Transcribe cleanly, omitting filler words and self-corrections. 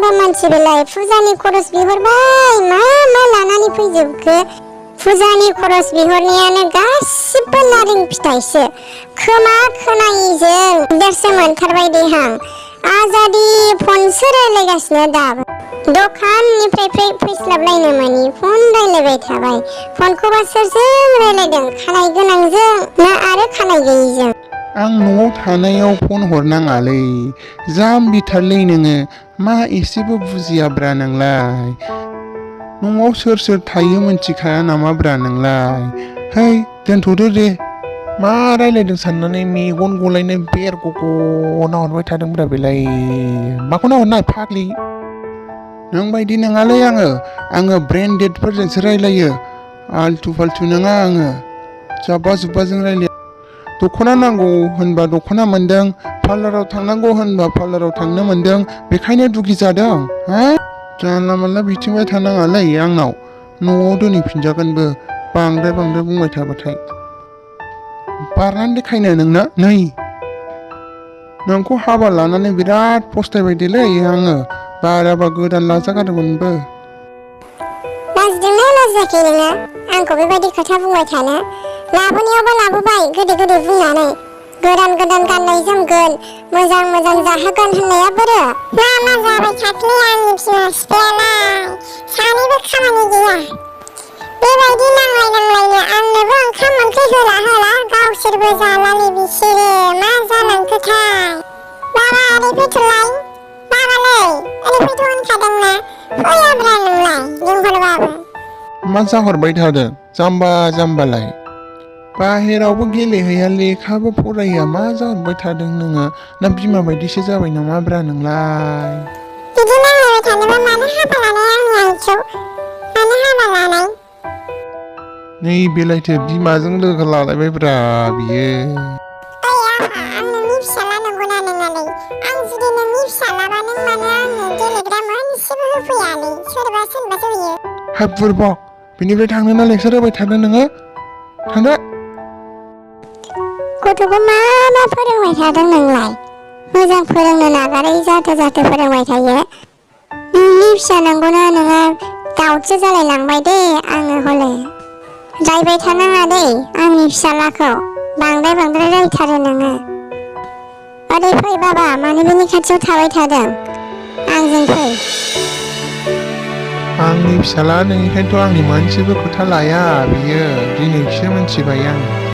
सोरबा मानसि बेलाय फुजानि खरस बिहरबाय मा लानानै फैजोबखो फुजानि खरस बिहरनायानो गासिबो नारें फिथाइसो खोमा खोनायैजों देरसो मोनथारबाय देहां आजादि फनसो रायलायगासिनो दाबो दखाननिफ्राय फैस्लाबलायनो मानि फन रायलायबाय थाबाय फनखौबा सोरजों रायलायदों खानाय गोनांजों ना आरो खानाय गैयिजों आं न'आव थानायाव फन हरनाङालै जाम्बिथारलै नोङो मा एसेबो बुजियाब्रा नोंलाय न'आव सोर थायो मिन्थिखाया नामाब्रा नोंलाय है दोनथ'दो दे मा रायलायदों साननानै मेगन गलायनाय बेरग'ग' नाहरबाय थादोंब्रा बेलाय माखौ नाहरनाय फाग्लि नों बायदि नङालै आङो ब्रेन्डेडफोरजोंसो रायलायो आल्थु फाल्थु नङा आङो जाब्बा जुब्बाजों रायलाया दख'ना नांगौ होनबा दख'ना मोनदों पार्लाराव थांनांगौ होनबा पार्लाराव थांनो मोनदों बेखायनो दुगि जादों हा जानला मोनला बिथिंबाय थानाङालै आंनाव न'आव दोनहैफिनजागोनबो बांद्राय बुंबाय थाबाथाय बारनानै देखायनो नोंना नै नोंखौ हाबा लानानै बिराद फस्थायबायदेलै आङो बाराबा गोदान लाजागारगोनबो लाजिदोंना लाजियाखै नोङो आंखौ बेबायदि खोथा बुंबाय थानो लाबोनायावबा लाबोबाय गोदै बुंनानै गोदान गाननाय जोमगोन मोजां जाहोगोन होननाया बोरो मा जाबाय थाखोलै आंनि बिमा बिफायालाय सानैबो खामानि गैया बेबायदि नांलायनो आंनोबो ओंखाम ओंख्रि होला गावसोरबो जालालै बिसोरो मा जालांखोथाय बाबा ओरै फैथ'लाय बाबालै ओरै फैथ' होनखादोंना फैयाब्रा नोंलाय लिंहरबाबो मा जाहरबाय थादों जाम्बालाय बाहेरावबो गेलेहैया लेखाबो फराया मा जाहरबाय थादों नोङो ना बिमा बायदिसो जाबाय नामाब्रा नोंलाय बिदि नांलायबाय थानोबा मानो हाबा लानाय आंनि आइखौ मानो हाबा लानाय नै बेलायथो बिमाजों लोगो लालायबायब्रा बियो ओइ आफा आं नोंनि फिसाला नंगौना नङालै आं जुदि नोंनि फिसालाबा नों मानो आंनो गेलेग्रा मोनसेबो होफैयालै सोरबासो होयो हाब बुरबक बेनिफ्राय थांनो ना लेक्सार होबाय थादों नोङो थांदो गथ'खौ मा फोरोंबाय थादों नोंलाय मोजां फोरोंनो नागारै जाथो फोरोंबाय थायो नोंनि फिसा नंगौना नोङा दाउटसो जालायलांबाय दे आङो हले रायबाय थानाङा दे आंनि फिसालाखौ बांद्राय रायथारो नोङो ओरै फै बाबा मानो बेनि खाथियाव थाबाय थादों आंजों फै आंनि फिसाला नोंनिखायनोथ' आंनि मोनसेबो खोथा लाया बियो दिनैसो मिन्थिबाय आं